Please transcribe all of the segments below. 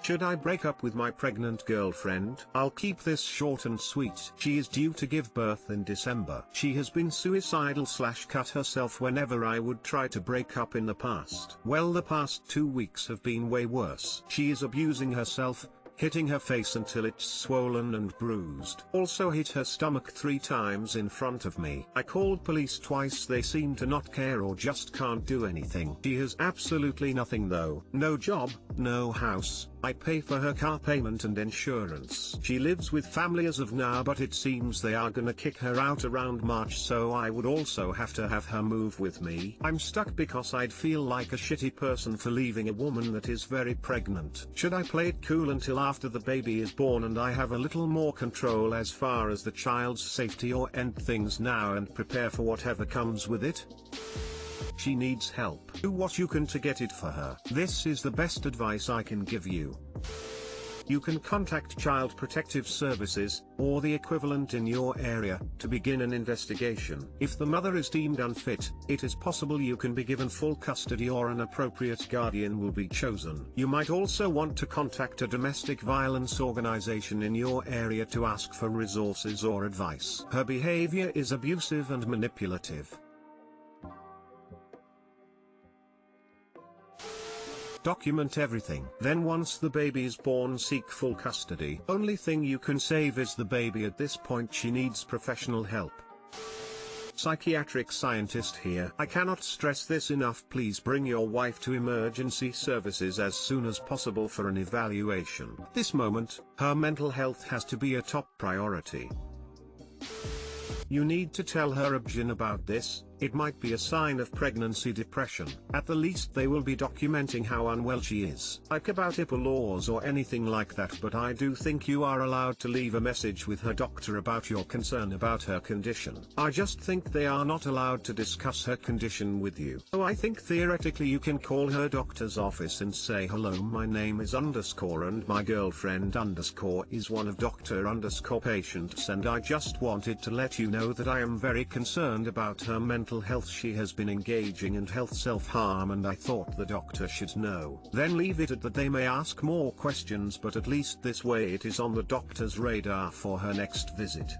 Should I break up with my pregnant girlfriend? I'll keep this short and sweet. She is due to give birth in December. She has been suicidal/cut herself whenever I would try to break up in the past. Well, the past 2 weeks have been way worse. She is abusing herself, hitting her face until it's swollen and bruised. Also hit her stomach 3 times in front of me. I called police twice. They seem to not care or just can't do anything. She has absolutely nothing though. No job, no house. I pay for her car payment and insurance. She lives with family as of now, but it seems they are gonna kick her out around March, so I would also have to have her move with me. I'm stuck because I'd feel like a shitty person for leaving a woman that is very pregnant. Should I play it cool until after the baby is born and I have a little more control as far as the child's safety, or end things now and prepare for whatever comes with it? She needs help. Do what you can to get it for her. This is the best advice I can give you. You can contact Child Protective Services, or the equivalent in your area, to begin an investigation. If the mother is deemed unfit, it is possible you can be given full custody or an appropriate guardian will be chosen. You might also want to contact a domestic violence organization in your area to ask for resources or advice. Her behavior is abusive and manipulative. Document everything. Then once the baby is born, seek full custody. Only thing you can save is the baby at this point. She needs professional help. Psychiatric scientist here. I cannot stress this enough. Please bring your wife to emergency services as soon as possible for an evaluation. At this moment, her mental health has to be a top priority. You need to tell her obgyn about this. It might be a sign of pregnancy depression. At the least they will be documenting how unwell she is. Like about HIPAA laws or anything like that, but I do think you are allowed to leave a message with her doctor about your concern about her condition. I just think they are not allowed to discuss her condition with you. So I think theoretically you can call her doctor's office and say, hello, my name is _ and my girlfriend _ is one of Dr. patients, and I just wanted to let you know that I am very concerned about her mental health. She has been engaging in health self-harm and I thought the doctor should know. Then leave it at that. They may ask more questions, but at least this way it is on the doctor's radar for her next visit.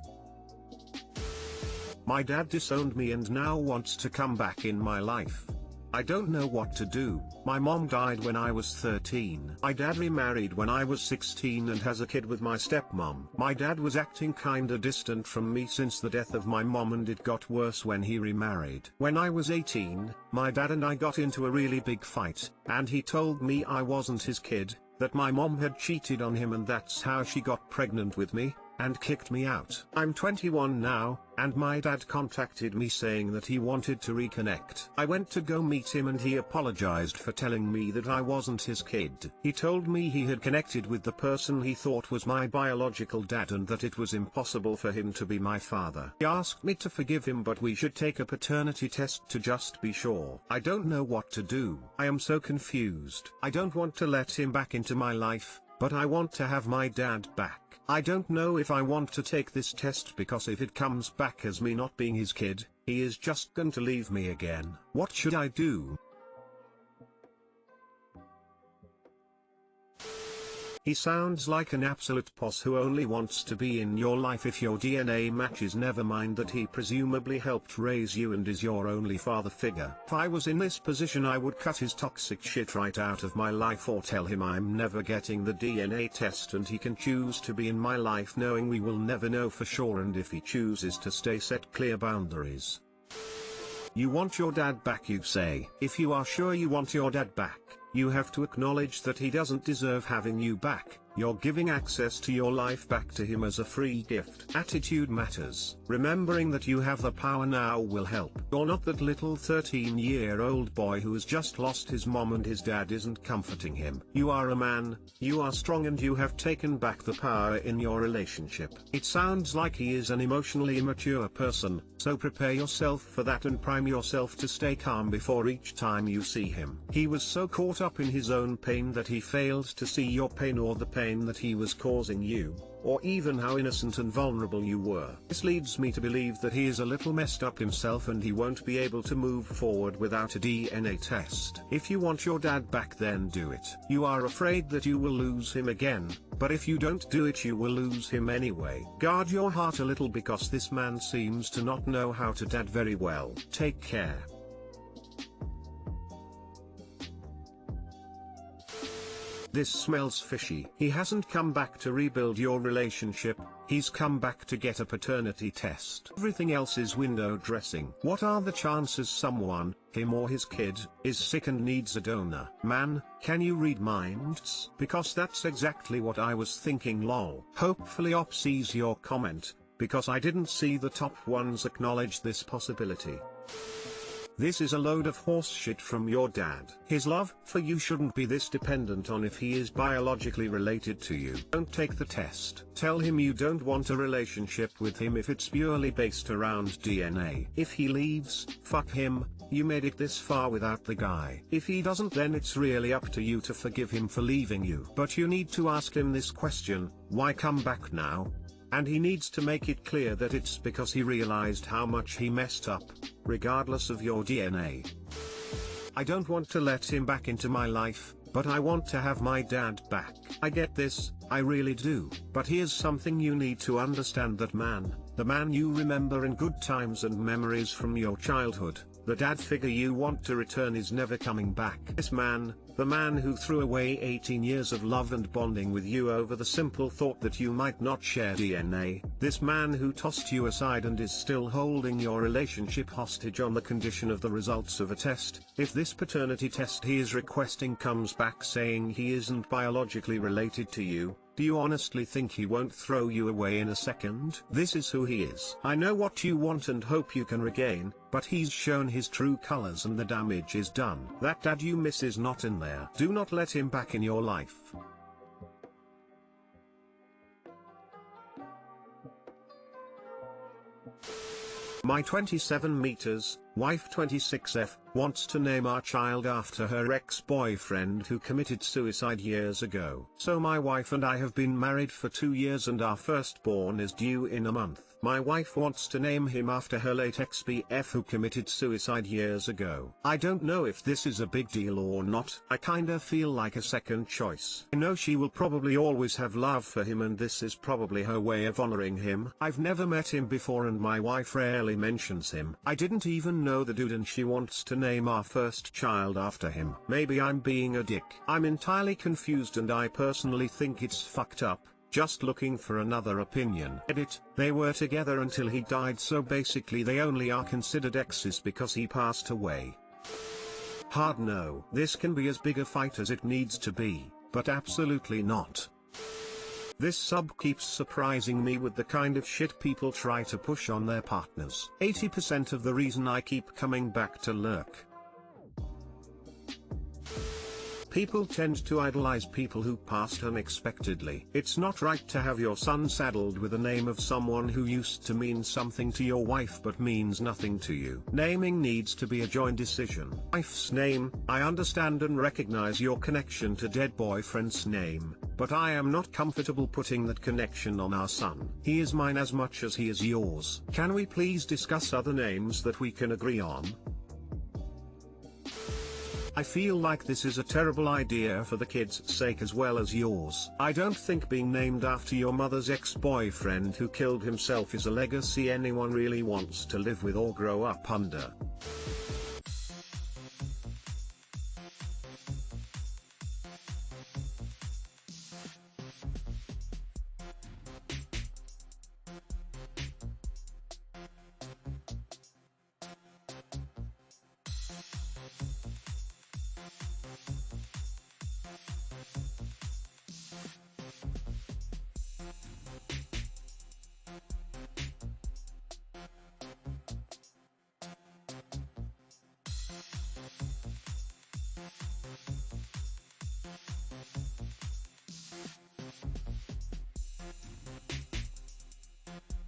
My dad disowned me and now wants to come back in my life. I don't know what to do. My mom died when I was 13. My dad remarried when I was 16 and has a kid with my stepmom. My dad was acting kinda distant from me since the death of my mom, and it got worse when he remarried. When I was 18, my dad and I got into a really big fight, and he told me I wasn't his kid, that my mom had cheated on him, and that's how she got pregnant with me, and kicked me out. I'm 21 now, and my dad contacted me saying that he wanted to reconnect. I went to go meet him and he apologized for telling me that I wasn't his kid. He told me he had connected with the person he thought was my biological dad and that it was impossible for him to be my father. He asked me to forgive him, but we should take a paternity test to just be sure. I don't know what to do. I am so confused. I don't want to let him back into my life, but I want to have my dad back. I don't know if I want to take this test, because if it comes back as me not being his kid, he is just going to leave me again. What should I do? He sounds like an absolute boss who only wants to be in your life if your DNA matches. Never mind that he presumably helped raise you and is your only father figure. If I was in this position, I would cut his toxic shit right out of my life, or tell him I'm never getting the DNA test and he can choose to be in my life knowing we will never know for sure, and if he chooses to stay, set clear boundaries. You want your dad back, you say. If you are sure you want your dad back, you have to acknowledge that he doesn't deserve having you back. You're giving access to your life back to him as a free gift. Attitude matters. Remembering that you have the power now will help. You're not that little 13-year-old boy who has just lost his mom and his dad isn't comforting him. You are a man, you are strong, and you have taken back the power in your relationship. It sounds like he is an emotionally immature person, so prepare yourself for that and prime yourself to stay calm before each time you see him. He was so caught up in his own pain that he failed to see your pain or the pain that he was causing you. or even how innocent and vulnerable you were. This leads me to believe that he is a little messed up himself and he won't be able to move forward without a DNA test. If you want your dad back, then do it. You are afraid that you will lose him again, but if you don't do it, you will lose him anyway. Guard your heart a little because this man seems to not know how to dad very well. Take care. This smells fishy. He hasn't come back to rebuild your relationship, he's come back to get a paternity test. Everything else is window dressing. What are the chances someone, him or his kid, is sick and needs a donor? Man, can you read minds? Because that's exactly what I was thinking, lol. Hopefully Op sees your comment, because I didn't see the top ones acknowledge this possibility. This is a load of horse shit from your dad. His love for you shouldn't be this dependent on if he is biologically related to you. Don't take the test. Tell him you don't want a relationship with him if it's purely based around DNA. If he leaves, fuck him, you made it this far without the guy. If he doesn't, then it's really up to you to forgive him for leaving you. But you need to ask him this question: why come back now? And he needs to make it clear that it's because he realized how much he messed up, regardless of your DNA. I don't want to let him back into my life, but I want to have my dad back. I get this, I really do. But here's something you need to understand: that man, the man you remember in good times and memories from your childhood, the dad figure you want to return, is never coming back. This man, the man who threw away 18 years of love and bonding with you over the simple thought that you might not share DNA, this man who tossed you aside and is still holding your relationship hostage on the condition of the results of a test. If this paternity test he is requesting comes back saying he isn't biologically related to you, do you honestly think he won't throw you away in a second? This is who he is. I know what you want and hope you can regain, but he's shown his true colors and the damage is done. That dad you miss is not in there. Do not let him back in your life. My 27 meters, wife 26F, wants to name our child after her ex-boyfriend who committed suicide years ago. So my wife and I have been married for 2 years and our firstborn is due in a month. My wife wants to name him after her late ex-BF who committed suicide years ago. I don't know if this is a big deal or not. I kinda feel like a second choice. I know she will probably always have love for him and this is probably her way of honoring him. I've never met him before and my wife rarely mentions him. I didn't even know the dude and she wants to name our first child after him. Maybe I'm being a dick. I'm entirely confused and I personally think it's fucked up. Just looking for another opinion. Edit, they were together until he died, so basically they only are considered exes because he passed away. Hard no. This can be as big a fight as it needs to be, but absolutely not. This sub keeps surprising me with the kind of shit people try to push on their partners. 80% of the reason I keep coming back to lurk. People tend to idolize people who passed unexpectedly. It's not right to have your son saddled with the name of someone who used to mean something to your wife but means nothing to you. Naming needs to be a joint decision. Wife's name, I understand and recognize your connection to dead boyfriend's name, but I am not comfortable putting that connection on our son. He is mine as much as he is yours. Can we please discuss other names that we can agree on? I feel like this is a terrible idea for the kid's sake as well as yours. I don't think being named after your mother's ex-boyfriend who killed himself is a legacy anyone really wants to live with or grow up under.